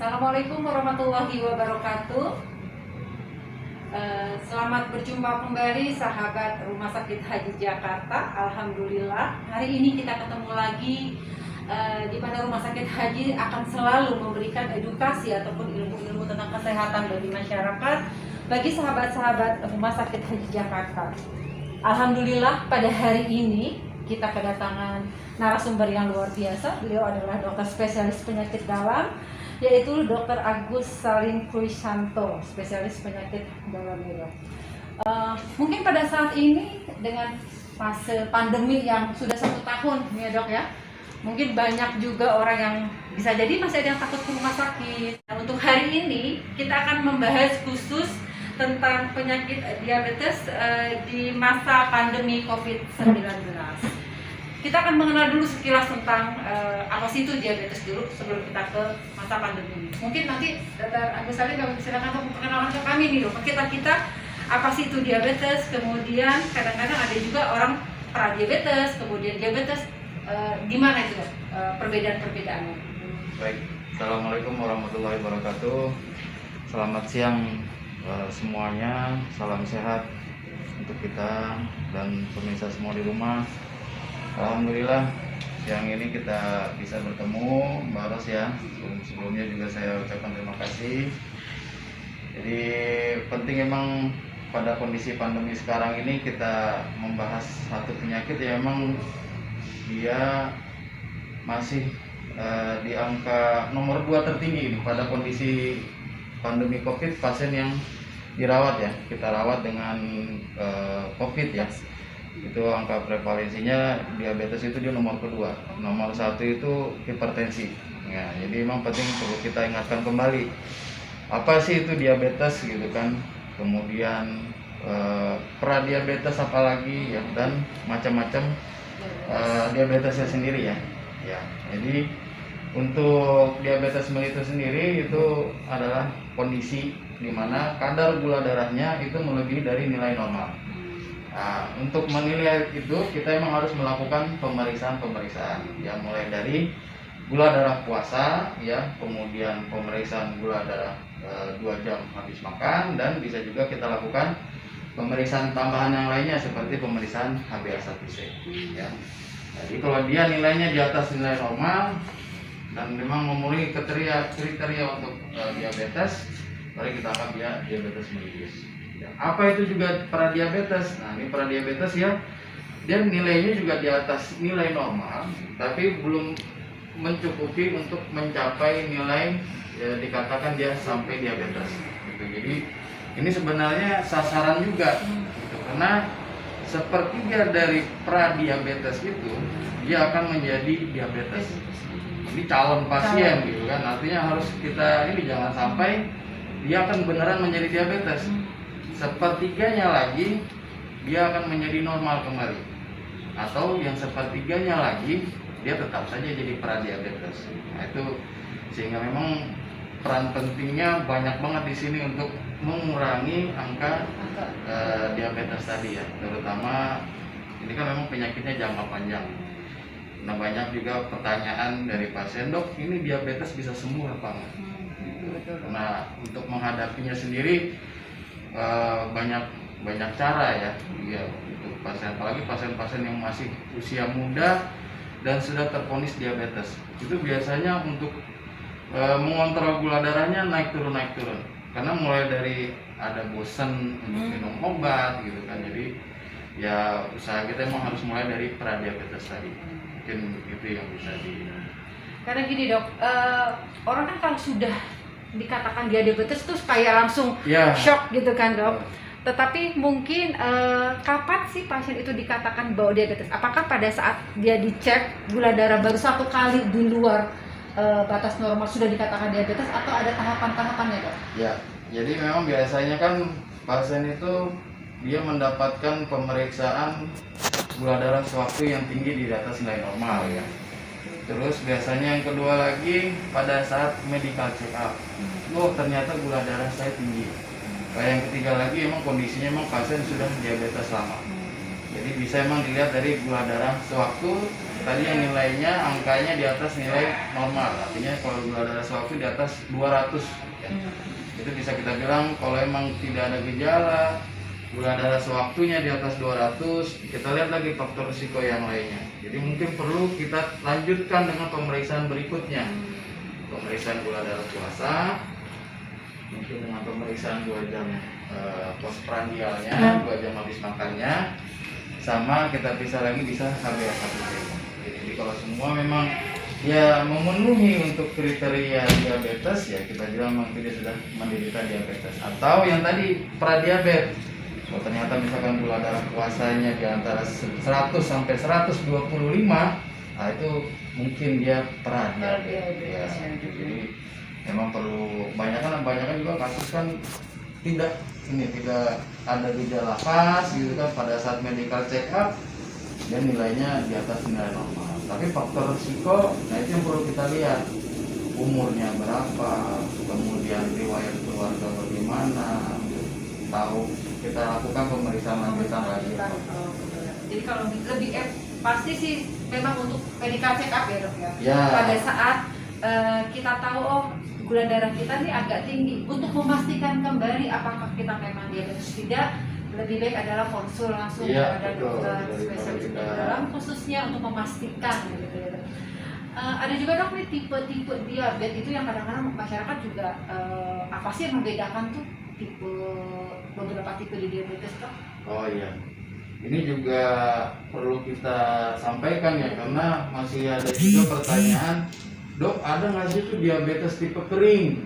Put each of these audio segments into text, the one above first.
Assalamualaikum warahmatullahi wabarakatuh. Selamat berjumpa kembali sahabat Rumah Sakit Haji Jakarta. Alhamdulillah hari ini kita ketemu lagi di mana Rumah Sakit Haji akan selalu memberikan edukasi ataupun ilmu-ilmu tentang kesehatan bagi masyarakat, bagi sahabat-sahabat Rumah Sakit Haji Jakarta. Alhamdulillah pada hari ini kita kedatangan narasumber yang luar biasa. Beliau adalah dokter spesialis penyakit dalam, yaitu Dr. Agus Salim Krisanto, spesialis penyakit dalam itu. Mungkin pada saat ini dengan fase pandemi yang sudah 1 tahun ya dok ya, mungkin banyak juga orang yang bisa jadi masih ada yang takut ke rumah sakit. Nah, untuk hari ini kita akan membahas khusus tentang penyakit diabetes di masa pandemi COVID-19. Kita akan mengenal dulu sekilas tentang apa sih itu diabetes dulu sebelum kita ke masa pandemi. Mungkin nanti Dr. Agus Salim silakan memperkenalkan ke kami nih dok, kita apa sih itu diabetes, kemudian kadang-kadang ada juga orang pradiabetes, kemudian diabetes, gimana itu dok perbedaan-perbedaannya? Baik, Assalamualaikum warahmatullahi wabarakatuh. Selamat siang semuanya, salam sehat untuk kita dan pemirsa semua di rumah. Alhamdulillah siang ini kita bisa bertemu Mbak Ros ya. Sebelumnya juga saya ucapkan terima kasih. Jadi penting emang pada kondisi pandemi sekarang ini kita membahas satu penyakit yang emang dia masih di angka nomor 2 tertinggi pada kondisi pandemi COVID, pasien yang dirawat ya, kita rawat dengan COVID ya, itu angka prevalensinya diabetes itu di nomor kedua. Nomor 1 itu hipertensi ya. Jadi memang penting perlu kita ingatkan kembali apa sih itu diabetes gitu kan, kemudian pradiabetes apalagi ya, dan macam-macam diabetesnya sendiri ya. Jadi untuk diabetes mellitus sendiri itu adalah kondisi di mana kadar gula darahnya itu melebihi dari nilai normal. Nah, untuk menilai itu kita memang harus melakukan pemeriksaan ya, mulai dari gula darah puasa ya, kemudian pemeriksaan gula darah 2 jam habis makan, dan bisa juga kita lakukan pemeriksaan tambahan yang lainnya seperti pemeriksaan HbA1c ya. Jadi kalau dia nilainya di atas nilai normal dan memang memenuhi kriteria untuk diabetes, mari kita anggap dia diabetes mellitus. Ya, apa itu juga pradiabetes? Nah, ini pradiabetes ya, dia nilainya juga di atas nilai normal, tapi belum mencukupi untuk mencapai nilai ya, dikatakan dia sampai diabetes. Gitu. Jadi ini sebenarnya sasaran juga, gitu. Karena sepertiga dari pradiabetes itu dia akan menjadi diabetes. Ini calon pasien gitu kan, artinya harus kita ini jangan sampai dia akan beneran menjadi diabetes. Sepertiganya lagi dia akan menjadi normal kembali, atau yang sepertiganya lagi dia tetap saja jadi pradiabetes. Nah, itu sehingga memang peran pentingnya banyak banget di sini untuk mengurangi angka diabetes tadi ya, terutama ini kan memang penyakitnya jangka panjang. Nah, banyak juga pertanyaan dari pasien, dok ini diabetes bisa sembuh apa enggak? Gitu. Nah, untuk menghadapinya sendiri banyak cara ya, untuk pasien, apalagi pasien-pasien yang masih usia muda dan sudah tervonis diabetes, itu biasanya untuk mengontrol gula darahnya naik turun, karena mulai dari ada bosan untuk minum obat gitu kan. Jadi ya usaha kita emang harus mulai dari pradiabetes tadi. Mungkin itu yang bisa Karena gini dok, orang kan kalau sudah dikatakan diabetes terus kayak langsung shock gitu kan dok. Tetapi mungkin kapan sih pasien itu dikatakan bahwa diabetes? Apakah pada saat dia dicek gula darah baru 1 kali di luar batas normal sudah dikatakan diabetes, atau ada tahapan-tahapannya dok? Ya, jadi memang biasanya kan pasien itu dia mendapatkan pemeriksaan gula darah sewaktu yang tinggi di atas nilai normal ya. Terus biasanya yang kedua lagi pada saat medical check up, oh ternyata gula darah saya tinggi. Yang ketiga lagi emang kondisinya emang pasien sudah diabetes lama. Jadi bisa emang dilihat dari gula darah sewaktu tadi yang nilainya angkanya di atas nilai normal, artinya kalau gula darah sewaktu di atas 200 ya. Itu bisa kita bilang kalau emang tidak ada gejala, gula darah sewaktunya di atas 200, kita lihat lagi faktor risiko yang lainnya. Jadi mungkin perlu kita lanjutkan dengan pemeriksaan berikutnya. Pemeriksaan gula darah puasa, mungkin dengan pemeriksaan 2 jam postprandialnya, 2 jam habis makannya, sama kita bisa lagi bisa HbA1c. Jadi kalau semua memang ya memenuhi untuk kriteria diabetes, ya kita bilang memang dia sudah menderita diabetes. Atau yang tadi pradiabetes, kalau ternyata misalkan gula darah puasanya di antara 100 sampai 125, nah itu mungkin dia pradiabetes. Ya, jadi memang perlu banyak juga kasus kan tidak ada gejala khas gitu kan pada saat medical check up dan nilainya di atas nilai normal. Tapi faktor risiko, nah itu yang perlu kita lihat, umurnya berapa, kemudian riwayat keluarga bagaimana, tahu kita lakukan pemeriksaan lanjutan lagi. Jadi kalau lebih pasti sih memang untuk medical check up ya dok ya. Ya. Pada saat kita tahu gula darah kita nih agak tinggi, untuk memastikan kembali apakah kita memang diabetes tidak, lebih baik adalah konsul langsung kepada dokter spesialis dalam khususnya untuk memastikan gitu ya. Ada juga dok nih tipe-tipe diabetes itu yang kadang-kadang masyarakat juga apa sih yang membedakan tuh beberapa tipe di diabetes dok? Oh iya, ini juga perlu kita sampaikan ya, karena masih ada juga pertanyaan, dok ada nggak sih itu diabetes tipe kering?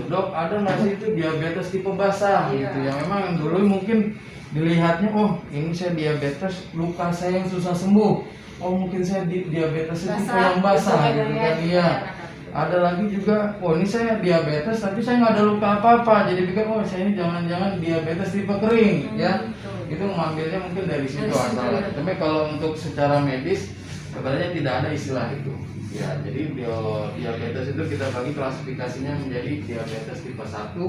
Dok ada nggak sih itu diabetes tipe basah? Gitu ya. Memang dulu mungkin dilihatnya, oh ini saya diabetes, luka saya yang susah sembuh. Oh mungkin saya diabetes tipe yang basah gitu kan. Iya. Ada lagi juga, oh ini saya diabetes tapi saya nggak ada luka apa-apa, jadi pikir oh saya ini jangan-jangan diabetes tipe kering ya. Itu mengambilnya mungkin dari situ asalnya. Tapi kalau untuk secara medis sebenarnya tidak ada istilah itu. Ya, jadi diabetes itu kita bagi klasifikasinya menjadi diabetes tipe 1,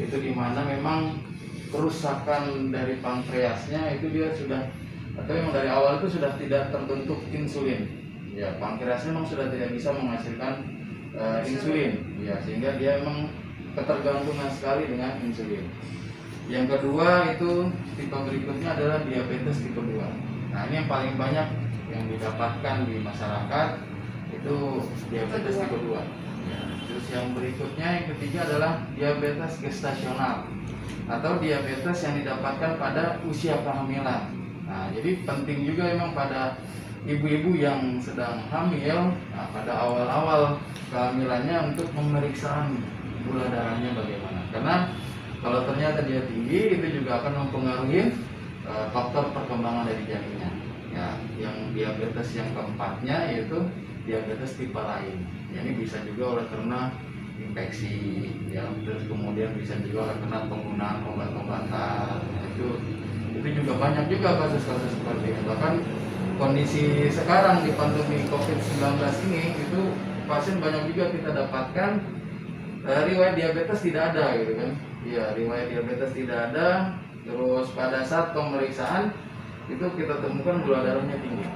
itu dimana memang kerusakan dari pankreasnya itu dia sudah, atau yang dari awal itu sudah tidak terbentuk insulin. Ya, pankreasnya memang sudah tidak bisa menghasilkan insulin. Ya, sehingga dia memang ketergantungan sekali dengan insulin. Yang kedua itu tipe berikutnya adalah diabetes tipe 2. Nah, ini yang paling banyak yang didapatkan di masyarakat itu diabetes tipe 2. Ya. Terus yang berikutnya yang ketiga adalah diabetes gestasional atau diabetes yang didapatkan pada usia kehamilan. Nah, jadi penting juga memang pada ibu-ibu yang sedang hamil, nah, pada awal-awal kehamilannya untuk pemeriksaan gula darahnya bagaimana. Karena kalau ternyata dia tinggi, itu juga akan mempengaruhi faktor perkembangan dari janinnya. Ya, yang diabetes yang keempatnya yaitu diabetes tipe lain. Ya, ini bisa juga oleh karena infeksi, ya, terus kemudian bisa juga oleh karena penggunaan obat-obatan. Itu juga banyak juga kasus-kasus seperti itu. Bahkan kondisi sekarang di pandemi COVID-19 ini itu pasien banyak juga kita dapatkan riwayat diabetes tidak ada gitu kan. Ya, riwayat diabetes tidak ada. Terus pada saat pemeriksaan itu kita temukan gula darahnya tinggi.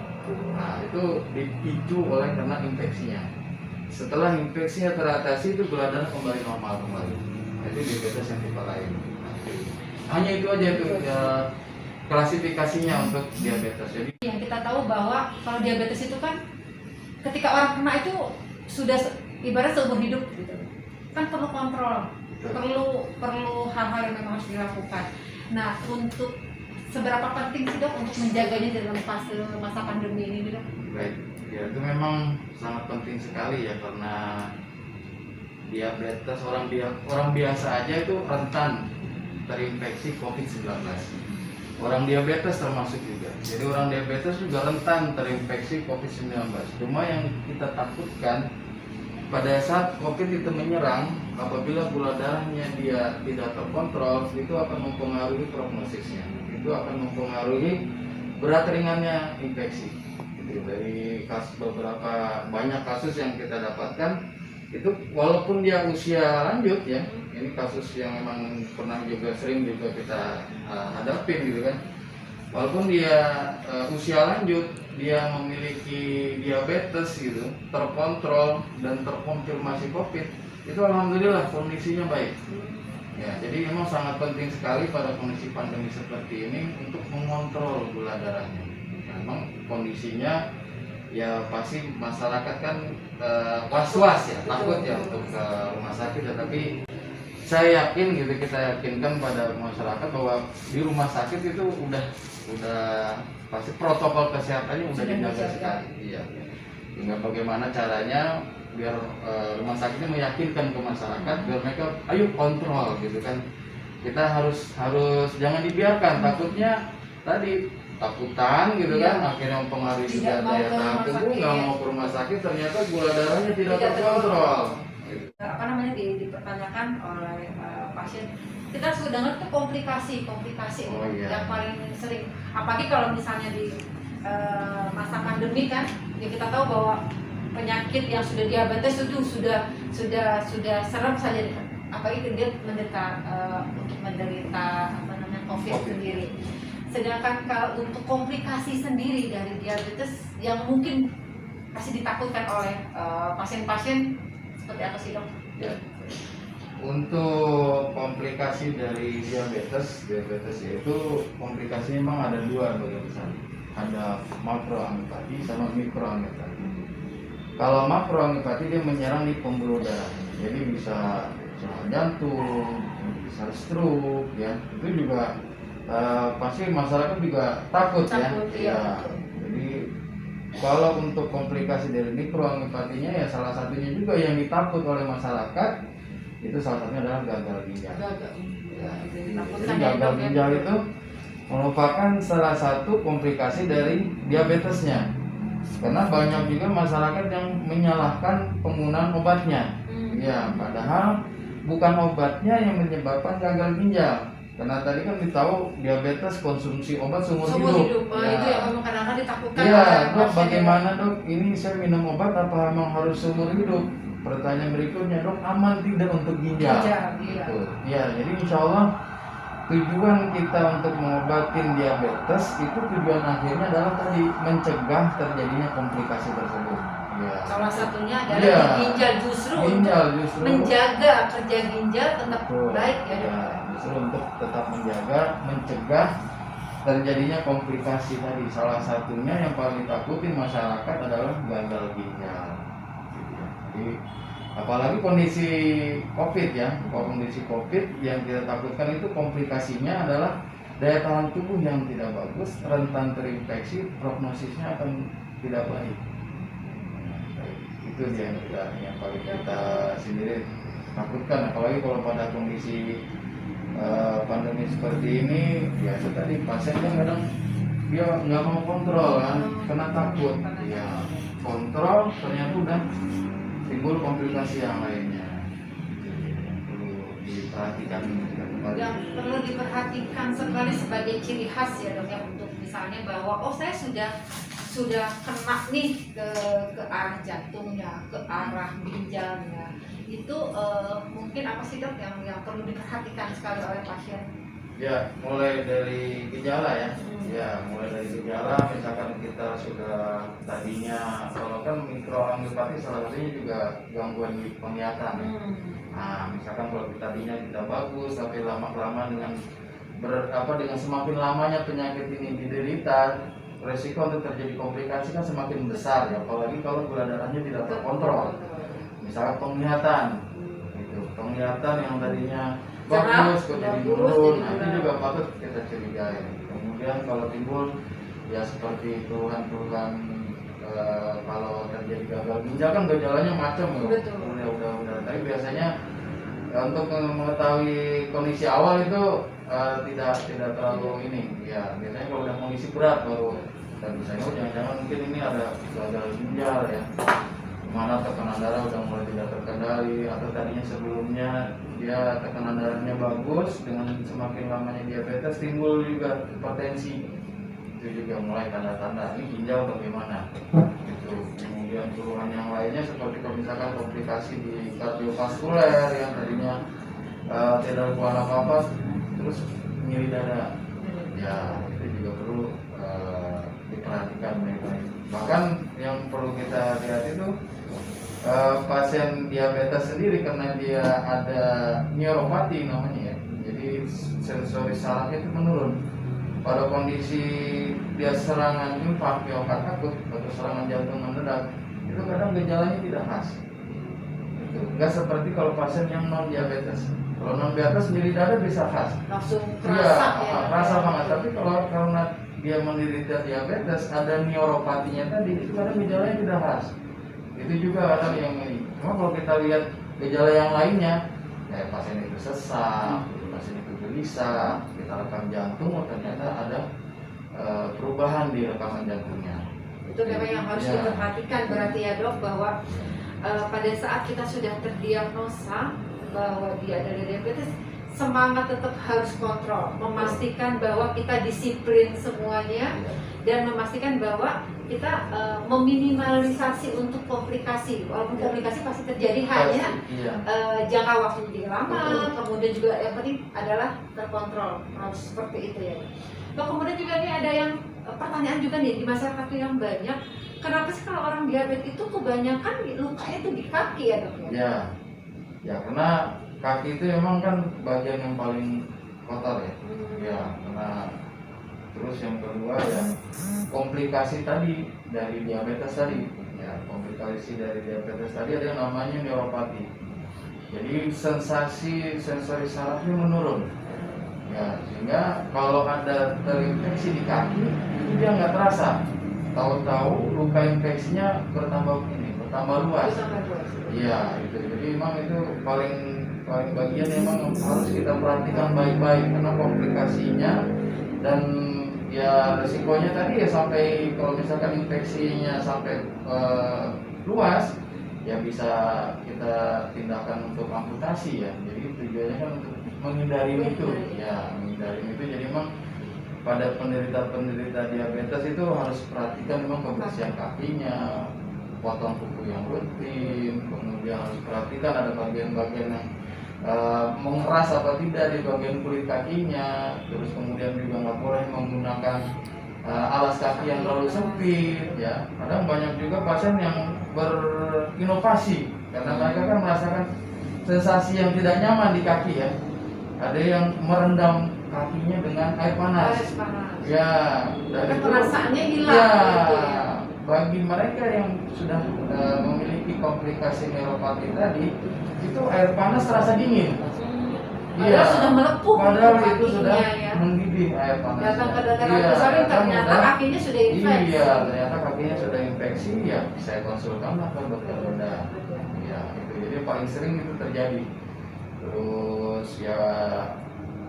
Nah, itu dipicu oleh karena infeksinya. Setelah infeksinya teratasi, itu gula darah kembali normal kembali. Itu diabetes yang tipe lain. Hanya itu aja itu ya, klasifikasinya untuk diabetes. Jadi yang kita tahu bahwa kalau diabetes itu kan ketika orang kena itu sudah ibarat seumur hidup gitu. Kan perlu kontrol, perlu hal-hal yang memang harus dilakukan. Nah, untuk seberapa penting sih dok untuk menjaganya dalam fase masa pandemi ini dok? Baik, ya itu memang sangat penting sekali ya, karena diabetes orang biasa aja itu rentan terinfeksi COVID-19. Orang diabetes termasuk juga. Jadi orang diabetes juga rentan terinfeksi COVID-19. Cuma yang kita takutkan pada saat COVID itu menyerang, apabila gula darahnya dia tidak terkontrol, itu akan mempengaruhi prognosisnya. Itu akan mempengaruhi berat ringannya infeksi. Gitu. Dari beberapa banyak kasus yang kita dapatkan, itu walaupun dia usia lanjut ya, ini kasus yang memang pernah juga sering juga kita hadapin gitu kan. walaupun dia usia lanjut, dia memiliki diabetes gitu, terkontrol dan terkonfirmasi COVID, itu alhamdulillah kondisinya baik. Ya, jadi memang sangat penting sekali pada kondisi pandemi seperti ini untuk mengontrol gula darahnya. Memang kondisinya ya pasti masyarakat kan was-was ya, takut ya untuk ke rumah sakit, tetapi saya yakin gitu, kita yakinkan pada masyarakat bahwa di rumah sakit itu udah pasti protokol kesehatannya udah dijaga sekali. Iya. Tinggal bagaimana caranya biar rumah sakitnya meyakinkan ke masyarakat biar mereka ayo kontrol gitu kan. Kita harus jangan dibiarkan, takutnya tadi takutan gitu kan, akhirnya mempengaruhi juga daya tahan tubuh, nggak mau ke rumah sakit, ternyata gula darahnya tidak terkontrol. Apa namanya dipertanyakan oleh pasien, kita sudah dengar tuh komplikasi yang paling sering, apalagi kalau misalnya di masa pandemi kan, ya kita tahu bahwa penyakit yang sudah diabetes itu sudah serem saja, apalagi dia menderita apa namanya COVID sendiri. Sedangkan kalau untuk komplikasi sendiri dari diabetes yang mungkin pasti ditakutkan oleh pasien-pasien, seperti apa sih dok? Ya. Untuk komplikasi dari diabetes yaitu komplikasinya memang ada dua besar. Ada makroangiopati sama mikroangiopati. Kalau makroangiopati dia menyerang di pembuluh darah, jadi bisa serangan jantung, bisa stroke, ya itu juga pasti masyarakat juga takut ya. Jadi kalau untuk komplikasi dari mikroangiopatinya ya salah satunya juga yang ditakut oleh masyarakat itu salah satunya adalah gagal ginjal. Ya, jadi gagal ginjal itu merupakan salah satu komplikasi dari diabetesnya. Karena banyak juga masyarakat yang menyalahkan penggunaan obatnya. Ya, padahal bukan obatnya yang menyebabkan gagal ginjal. Karena tadi kan ditahu diabetes konsumsi obat seumur hidup. Ya. Itu yang memang kadang-kadang ditakutkan. Iya, dok, bagaimana dok? Ini saya minum obat apa memang harus seumur hidup? Pertanyaan berikutnya, dok, aman tidak untuk ginjal? Gitu. Ya, jadi insya Allah tujuan kita untuk mengobatin diabetes itu tujuan akhirnya adalah tadi mencegah terjadinya komplikasi tersebut. Ya. Salah satunya adalah ginjal justru menjaga kerja ginjal tetap baik ya. Justru untuk tetap mencegah terjadinya komplikasi tadi. Salah satunya yang paling ditakutin masyarakat adalah gagal ginjal. Jadi apalagi kondisi COVID ya, kondisi COVID yang kita takutkan itu komplikasinya adalah daya tahan tubuh yang tidak bagus, rentan terinfeksi, prognosisnya akan tidak baik. Itu dia yang paling kita sendiri takutkan, apalagi kalau pada kondisi pandemi seperti ini. Ya itu tadi pasien kan kadang dia nggak mau kontrol kan, karena takut. Ya kontrol ternyata udah timbul komplikasi yang lainnya. Diperhatikan yang perlu diperhatikan sekali sebagai ciri khas ya dok ya, untuk misalnya bahwa saya sudah kena nih ke arah jantungnya, ke arah ginjalnya, itu mungkin apa sih dok yang perlu diperhatikan sekali oleh pasien? Ya, mulai dari gejala ya. Ya, mulai dari gejala, misalkan kita sudah tadinya, kalau kan mikroangiopati salah satunya juga gangguan di penglihatan. Nah, misalkan kalau tadinya tidak bagus, tapi lama-kelamaan dengan semakin lamanya penyakit ini diderita, resiko untuk terjadi komplikasi kan semakin besar ya, apalagi kalau gula darahnya tidak terkontrol. Misalkan penglihatan, penglihatan yang tadinya bagus kok jadi menurun, nah itu juga patut kita curigai. Kemudian kalau timbul ya seperti keluhan-keluhan kalau terjadi gagal ginjal kan gejalanya macam ya. Udah. Tapi biasanya untuk mengetahui kondisi awal itu tidak terlalu ini. Ya biasanya kalau udah kondisi berat baru kita bisa jangan-jangan mungkin ini ada gagal ginjal ya. Mana tekanan darah udah mulai tidak terkendali, atau tadinya sebelumnya dia tekanan darahnya bagus, dengan semakin lamanya diabetes timbul juga hipertensi. Itu juga mulai tanda-tanda ini ginjal bagaimana gitu. Kemudian keluhan yang lainnya seperti kalau misalkan komplikasi di kardiovaskuler yang tadinya tidak ada keluhan apa-apa terus nyeri dada, ya itu juga perlu diperhatikan baik-baik. Bahkan yang perlu kita lihat itu pasien diabetes sendiri, karena dia ada neuropati namanya ya, jadi sensori sarafnya itu menurun. Pada kondisi dia serangan infark miokard akut atau serangan jantung mendadak, itu kadang gejalanya tidak khas. Enggak seperti kalau pasien yang non diabetes. Kalau non diabetes nyeri dada bisa khas, langsung iya, kerasa ya. kerasa banget. Tapi kalau karena dia menderita diabetes, ada neuropatinya tadi, itu kadang gejalanya tidak khas. Itu juga kadang yang ini. Cuma kalau kita lihat gejala yang lainnya, kayak pasien itu sesak, pasien itu gelisah, kita rekam jantung, oh ternyata ada perubahan di rekaman jantungnya. Itu memang yang harus Ya. diperhatikan berarti ya dok, bahwa pada saat kita sudah terdiagnosa bahwa dia ada diabetes, semangat tetap harus kontrol, memastikan bahwa kita disiplin semuanya, dan memastikan bahwa kita meminimalisasi untuk komplikasi. Walaupun komplikasi pasti terjadi, hanya jangka waktunya juga lama. Kemudian juga yang penting adalah terkontrol, harus seperti itu ya. Nah, kemudian juga ini ada yang pertanyaan juga nih di masyarakat yang banyak, kenapa sih kalau orang diabetes itu kebanyakan lukanya itu di kaki ya dok ya? Ya, karena kaki itu memang kan bagian yang paling kotor ya. Ya, karena terus yang kedua ya komplikasi tadi dari diabetes tadi. Ya, komplikasi dari diabetes tadi ada yang namanya neuropati. Jadi sensori sarafnya menurun. Ya, sehingga kalau ada terinfeksi di kaki itu dia nggak terasa. Tahu-tahu luka infeksinya bertambah luas. Iya, itu. Jadi memang itu paling bagian memang harus kita perhatikan baik-baik, karena komplikasinya dan ya resikonya tadi ya sampai kalau misalkan infeksinya sampai luas ya bisa kita tindakan untuk amputasi ya. Jadi tujuannya kan untuk menghindari itu ya, menghindari itu. Jadi memang pada penderita diabetes itu harus perhatikan memang kebersihan kakinya, potong kuku yang rutin, kemudian harus perhatikan ada bagian-bagian yang mengeras apa tidak di bagian kulit kakinya. Terus kemudian juga nggak boleh menggunakan alas kaki yang terlalu sempit ya. Kadang banyak juga pasien yang berinovasi karena mereka kan merasakan sensasi yang tidak nyaman di kaki ya. Ada yang merendam kakinya dengan air panas. Ya, dan itu perasaannya hilang ya, gitu ya. bagi mereka yang sudah memiliki komplikasi neuropati tadi, itu air panas terasa dingin. Padahal sudah melepuh. Padahal itu sudah ya. mendidih air panas. Datang ke dokter laboratorium ternyata kakinya sudah infeksi. Iya, ternyata kakinya sudah infeksi. Ya, saya konsulkan ke dokter bedah. Ya, itu jadi paling sering itu terjadi. Terus ya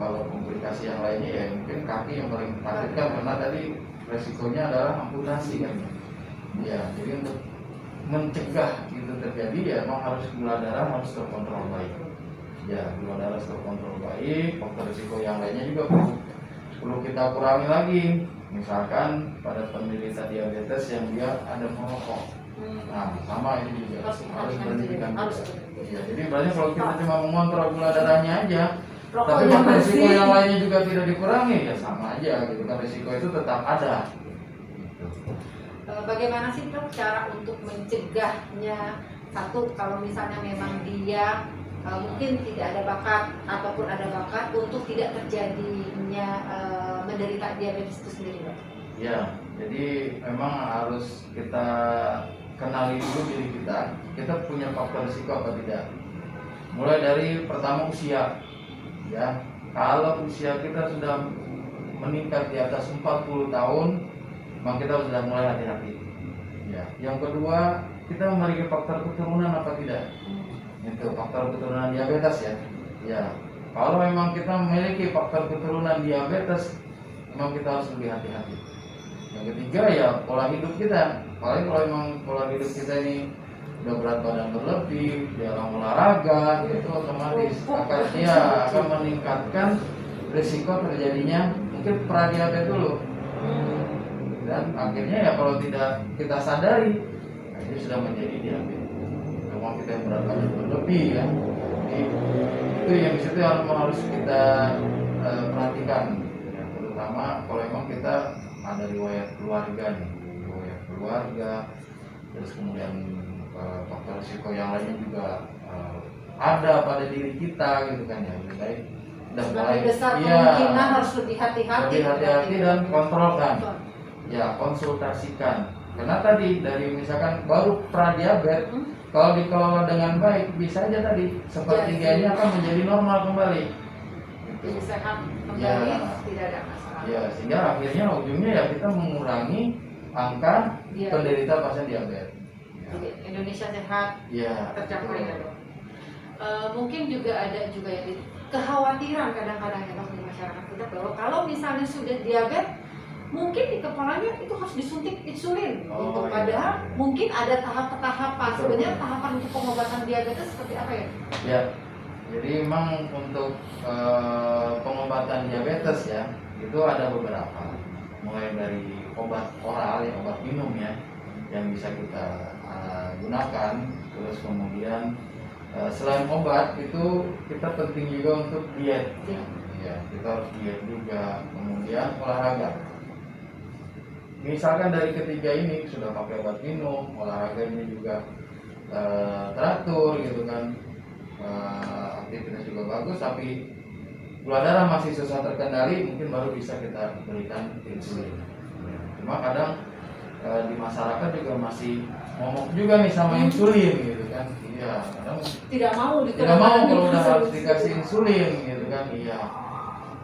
kalau komplikasi yang lainnya ya mungkin kaki yang paling takutkan, karena tadi resikonya adalah amputasi kan. Ya, jadi untuk mencegah itu terjadi ya memang harus gula darah harus terkontrol baik. Ya, gula darah harus terkontrol baik. Faktor risiko yang lainnya juga perlu kita kurangi lagi. Misalkan pada penderita diabetes yang dia ada merokok. Nah, sama ini juga harus berhentikan. Ya, jadi berarti kalau kita cuma mengontrol gula darahnya aja, tapi faktor risiko yang lainnya juga tidak dikurangi, ya sama aja gitu kan, risiko itu tetap ada. Bagaimana sih dok cara untuk mencegahnya? Satu, kalau misalnya memang dia mungkin tidak ada bakat ataupun ada bakat untuk tidak terjadinya menderita diabetes itu sendiri dok. Ya, jadi memang harus kita kenali dulu diri kita punya faktor risiko apa tidak. Mulai dari pertama usia, ya. Kalau usia kita sudah meningkat di atas 40 tahun, maka kita sudah mulai hati-hati. Ya. Yang kedua, kita memiliki faktor keturunan apa tidak. Itu faktor keturunan diabetes ya. Ya. Kalau memang kita memiliki faktor keturunan diabetes, memang kita harus lebih hati-hati. Yang ketiga ya pola hidup kita. Paling kalau memang pola hidup kita ini udah berat badan berlebih, jarang olahraga, itu otomatis akan meningkatkan risiko terjadinya mungkin pradiabetes dulu. Dan akhirnya ya kalau tidak kita sadari, ini sudah menjadi diabetes. Kalau kita yang berat badan berlebih ya, jadi itu yang disitu harus kita perhatikan. Ya, pertama kalau emang kita ada riwayat keluarga nih, riwayat keluarga, terus kemudian faktor risiko yang lainnya juga ada pada diri kita gitu kan ya, lebih baik udah mulai besar kemungkinan harus lebih hati-hati dan kontrolkan ya, konsultasikan. Karena tadi dari misalkan baru pradiabetes, kalau dikelola dengan baik bisa aja tadi sepertiganya akan menjadi normal kembali gitu. Jadi sehat kembali, Ya. tidak ada masalah. Ya, sehingga akhirnya ujungnya ya kita mengurangi angka penderita pasien diabetes. Jadi Indonesia sehat Ya, tercapai ya betul. dok. Mungkin juga ada juga ya kekhawatiran kadang-kadang ya dok di masyarakat kita bahwa kalau misalnya sudah diabetes mungkin di kepalanya itu harus disuntik insulin gitu. Padahal mungkin ada tahap-tahapan. Sebenarnya tahapan untuk pengobatan diabetes seperti apa ya? Ya, jadi memang untuk pengobatan diabetes ya itu ada beberapa, mulai dari obat oral ya, obat minum ya yang bisa kita gunakan, terus kemudian selain obat itu kita penting juga untuk diet ya, kita harus diet juga, kemudian olahraga. Misalkan dari ketiga ini sudah pakai obat minum, olahraganya juga teratur gitu kan, aktivitas juga bagus, tapi gula darah masih susah terkendali, mungkin baru bisa kita berikan insulin. Cuma kadang di masyarakat juga masih momok juga nih sama insulin gitu kan, iya kadang Tidak mau kalau udah harus dikasih insulin gitu kan, iya.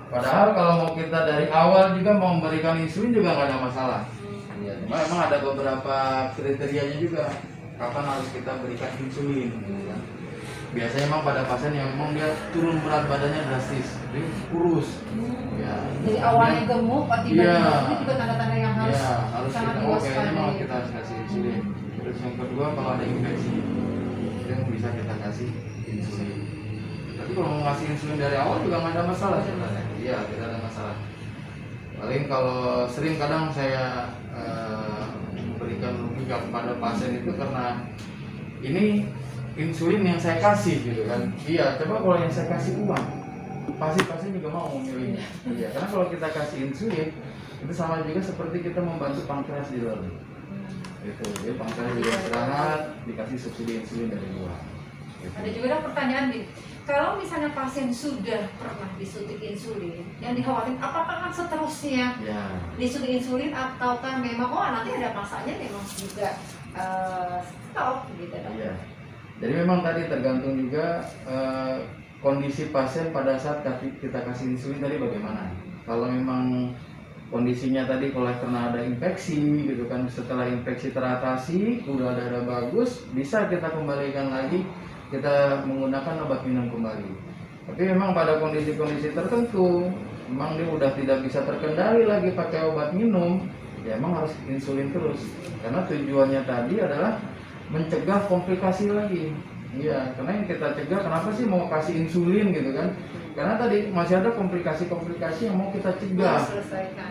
Padahal kalau mau kita dari awal juga mau memberikan insulin juga nggak ada masalah. Iya, cuma memang ada beberapa kriterianya juga kapan harus kita berikan insulin. Gitu kan. Biasanya memang pada pasien yang memang dia turun berat badannya drastis, jadi kurus. Ya. Jadi awalnya gemuk, tiba-tiba ini juga tanda-tanda yang harus harus sangat kita kayaknya memang diwaspadai. kita harus kasih insulin. Terus yang kedua kalau ada infeksi, itu yang bisa kita kasih insulin. Tapi kalau mau ngasih insulin dari awal juga nggak ada masalah sebenarnya. Iya, tidak ada masalah. Paling kalau sering kadang saya memberikan logika kepada pasien itu karena ini insulin yang saya kasih gitu kan. Iya, coba kalau yang saya kasih uang, pasti pasien juga mau memilih. Iya, karena kalau kita kasih insulin itu sama juga seperti kita membantu pankreas di dalam. Itu, jadi pankreas juga istirahat, dikasih subsidi insulin dari luar. Gitu. Ada juga dong pertanyaan nih, kalau misalnya pasien sudah pernah disuntik insulin, yang dikhawatirkan apakah kan seterusnya Ya. disuntik insulin ataukah memang nanti ada masanya memang juga stop gitu dong? Iya. Jadi memang tadi tergantung juga kondisi pasien pada saat kita kasih insulin tadi bagaimana. Kalau memang kondisinya tadi kalau karena ada infeksi gitu kan, setelah infeksi teratasi, gula darah bagus, bisa kita kembalikan lagi, kita menggunakan obat minum kembali. Tapi memang pada kondisi-kondisi tertentu, memang dia udah tidak bisa terkendali lagi pakai obat minum, ya emang harus insulin terus. Karena tujuannya tadi adalah mencegah komplikasi lagi. Iya, karena yang kita cegah, kenapa sih mau kasih insulin gitu kan? Karena tadi masih ada komplikasi-komplikasi yang mau kita cegah.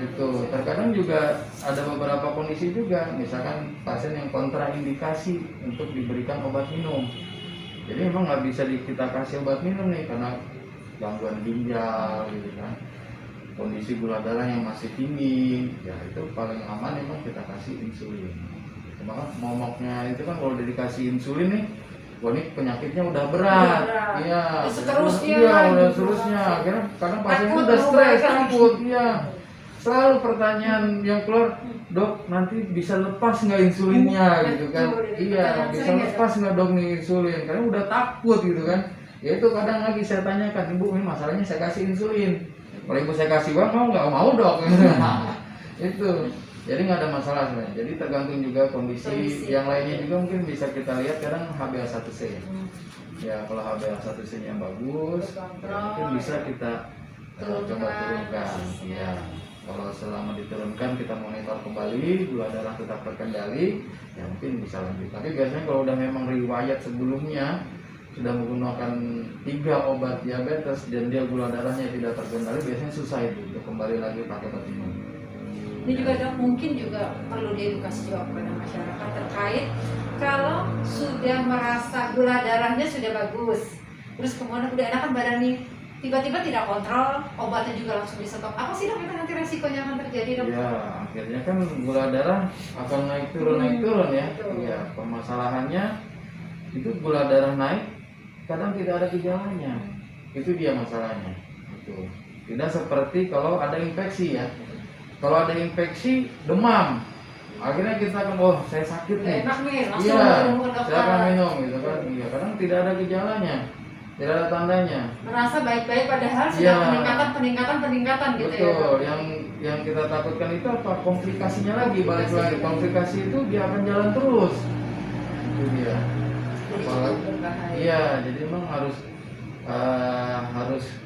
Gitu. Terkadang juga ada beberapa kondisi juga, misalkan pasien yang kontraindikasi untuk diberikan obat minum. Jadi memang nggak bisa kita kasih obat minum nih karena gangguan ginjal gitu kan, kondisi gula darah yang masih tinggi, ya itu paling aman memang kita kasih insulin. Cuma momoknya itu kan kalau udah dikasih insulin nih, wah ini penyakitnya udah berat, iya, udah seterusnya. Akhirnya kadang pasien itu udah stres, takut, iya. Selalu pertanyaan yang keluar, dok nanti bisa lepas nggak insulinnya gitu kan? Iya, bisa lepas nggak dok nih insulin? Karena udah takut gitu kan? Ya itu kadang lagi saya tanyakan, ibu ini masalahnya saya kasih insulin. Kalau ibu saya kasih uang mau nggak? Mau dok. Itu. Jadi nggak ada masalah sebenarnya. Jadi tergantung juga kondisi yang lainnya juga mungkin bisa kita lihat kadang HbA1c. Ya kalau HbA1c-nya bagus, ya mungkin bisa kita coba turunkan. Ya. Kalau selama diturunkan kita monitor kembali, gula darah tetap terkendali, ya mungkin bisa lanjut. Tapi biasanya kalau udah memang riwayat sebelumnya sudah menggunakan 3 obat diabetes dan dia gula darahnya tidak terkendali, biasanya susah itu untuk kembali lagi pakai obat minum. Ini juga dok, mungkin juga perlu diedukasi juga kepada masyarakat terkait kalau sudah merasa gula darahnya sudah bagus, terus kemudian udah enakan badan nih, tiba-tiba tidak kontrol, obatnya juga langsung di stop. Apa sih dok itu nanti resikonya akan terjadi dok? Ya, akhirnya kan gula darah akan naik turun ya. Betul. Iya, permasalahannya itu gula darah naik kadang tidak ada gejalanya. Itu dia masalahnya. Itu. Tidak seperti kalau ada infeksi ya. Kalau ada infeksi demam, akhirnya kita akan saya sakit nih. Enak nih, langsung Iya, minum dokter. saya akan minum gitu kan. Iya, kadang tidak ada gejalanya, tidak ada tandanya. Merasa baik-baik padahal Iya. sudah peningkatan gitu ya. Betul, yang kita takutkan itu apa? Komplikasinya lagi, balik lagi. Komplikasi itu dia akan jalan terus. Itu dia. Jadi Apalagi- cukup berbahaya. Iya, jadi memang harus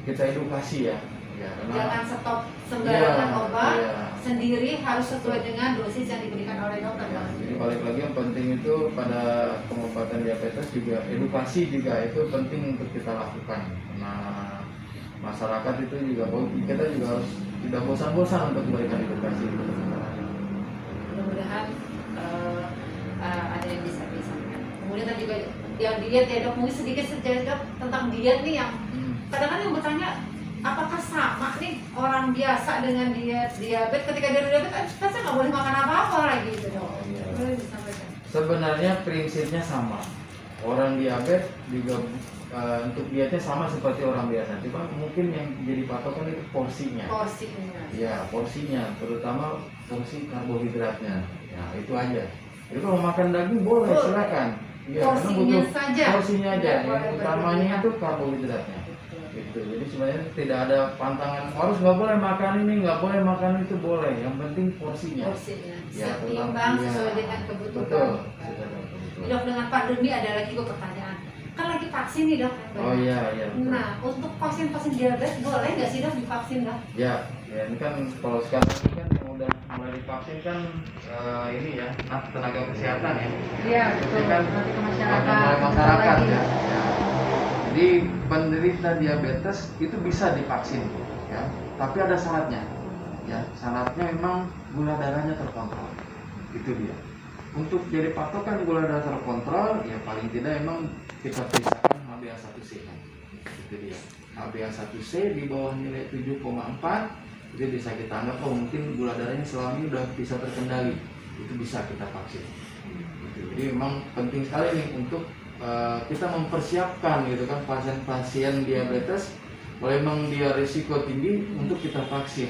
kita edukasi ya. Ya, Jangan stop sembarangan Iya, obat iya. sendiri, harus sesuai dengan dosis yang diberikan oleh dokter. Ya, jadi balik lagi yang penting itu pada pengobatan diabetes juga edukasi juga itu penting untuk kita lakukan. Nah, masyarakat itu juga kita juga harus tidak bosan-bosan untuk memberikan edukasi itu. Mudah-mudahan ada yang bisa disampaikan. Kemudian tadi juga yang diet ya dok, mungkin sedikit saja dok tentang diet nih yang kadang-kadang yang bertanya apakah sama nih orang biasa dengan diabetes, ketika dia diabetes pasti nggak boleh makan apa-apa lagi gitu dok. Oh, iya. Boleh disampaikan. Sebenarnya prinsipnya sama. Orang diabetes juga untuk dietnya sama seperti orang biasa. Cuma mungkin yang jadi patokan itu porsinya. Porsinya. Ya, porsinya, terutama porsi karbohidratnya. Ya, itu aja. Jadi kalau makan daging boleh, Boleh. silakan. Ya, karena Porsinya butuh saja. porsinya aja. Tidak Yang boleh utamanya berlebihan. itu karbohidratnya. Gitu. Jadi sebenarnya tidak ada pantangan harus nggak boleh makan ini, nggak boleh makan itu, boleh. Yang penting porsinya. Porsinya Ya, seimbang iya. sesuai dengan kebutuhan. Betul. Dok, dengan pandemi ada lagi gue pertanyaan. Kan lagi vaksin nih dok. Oh iya, iya. betul. Nah, untuk pasien-pasien diabetes boleh nggak sih dok divaksin dok? Ya, ini kan kalau sekarang ini kan yang udah mulai divaksin kan ini ya, tenaga kesehatan ya. Iya, betul. Kan Nanti ke mulai masyarakat ya. Ya. Jadi penderita diabetes itu bisa divaksin ya, tapi ada syaratnya. Ya, syaratnya memang gula darahnya terkontrol. Itu dia. Untuk jadi patokan gula darah terkontrol, ya paling tidak memang kita periksakan HbA1c kan. Itu dia. HbA1c di bawah nilai 7,4 itu bisa kita anggap mungkin gula darahnya selama ini udah bisa terkendali. Itu bisa kita vaksin. Gitu. Jadi memang penting sekali nih untuk kita mempersiapkan gitu kan pasien-pasien diabetes, kalau memang dia risiko tinggi untuk kita vaksin.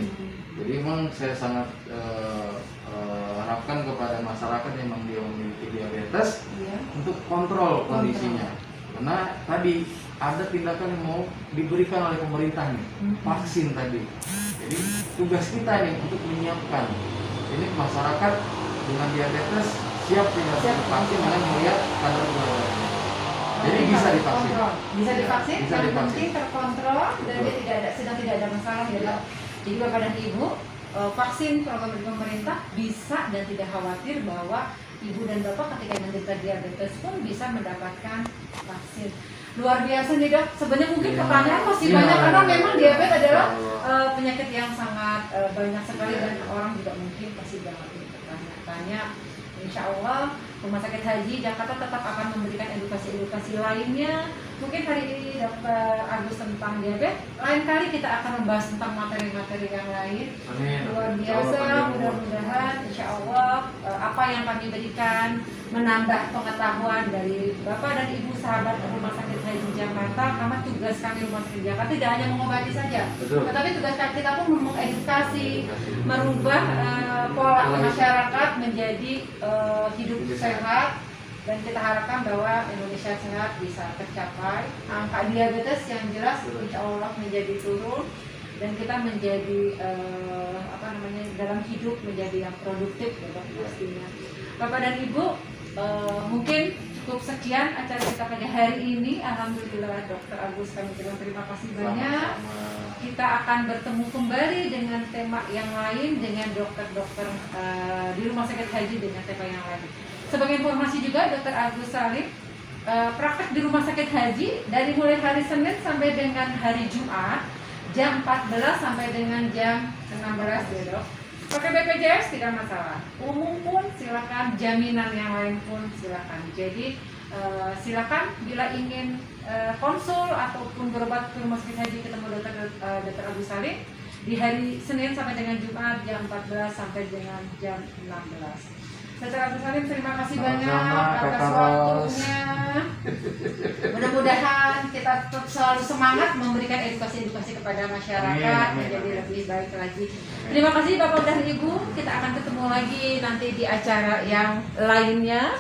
Jadi memang saya sangat harapkan kepada masyarakat yang memang dia memiliki diabetes untuk kontrol kondisinya. Karena tadi ada tindakan yang mau diberikan oleh pemerintah nih, vaksin tadi. Jadi tugas kita nih untuk menyiapkan. Ini masyarakat dengan diabetes siap tidak divaksin dengan melihat kadar gula darahnya. Jadi bisa divaksin. Bisa divaksin, Bisa yang divaksin. penting terkontrol dan dia sedang tidak ada masalah ya dok. Jadi bapak dan ibu, vaksin program dari pemerintah bisa dan tidak khawatir bahwa ibu dan bapak ketika menderita diabetes pun bisa mendapatkan vaksin. Luar biasa nih dok. Sebenarnya mungkin pertanyaan masih banyak karena memang diabetes adalah penyakit yang sangat banyak sekali dan orang juga mungkin pasti banget bertanya-tanya. Insya Allah Rumah Sakit Haji Jakarta tetap akan memberikan edukasi-edukasi lainnya. Mungkin hari ini Dr. Agus tentang diabetes, lain kali kita akan membahas tentang materi-materi yang lain. Amin. Luar biasa, mudah-mudahan Insya Allah apa yang kami berikan menambah pengetahuan dari Bapak dan Ibu sahabat Rumah Sakit Haji Jakarta, karena tugas kami Rumah Sakit Jakarta tidak hanya mengobati saja, Betul. tetapi tugas kita pun mengedukasi, merubah pola masyarakat menjadi hidup sehat, dan kita harapkan bahwa Indonesia sehat bisa tercapai. Angka diabetes yang jelas insya Allah menjadi turun dan kita menjadi dalam hidup menjadi yang produktif ya Dok, pastinya. Bapak dan Ibu, mungkin cukup sekian acara kita pada hari ini. Alhamdulillah Dr. Agus, kami bilang terima kasih banyak. Kita akan bertemu kembali dengan tema yang lain dengan dokter-dokter di Rumah Sakit Haji dengan tema yang lain. Sebagai informasi juga, Dr. Agus Salim praktek di Rumah Sakit Haji dari mulai hari Senin sampai dengan hari Jumat jam 14 sampai dengan jam 16 ya dok. Pakai BPJS tidak masalah, umum pun silakan, jaminan yang lain pun silakan. Jadi Silakan bila ingin konsul ataupun berobat ke rumah sakit haji ketemu Dr. Agus Salim di hari Senin sampai dengan Jumat jam 14 sampai dengan jam 16. Dr. Agus Salim, terima kasih banyak atas waktunya. Mudah-mudahan kita tetap selalu semangat memberikan edukasi-edukasi kepada masyarakat menjadi lebih baik lagi. Terima kasih Bapak dan Ibu. Kita akan ketemu lagi nanti di acara yang lainnya.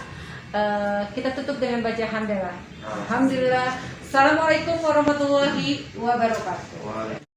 Kita tutup dengan baca hamdalah. Alhamdulillah. Assalamualaikum warahmatullahi wabarakatuh.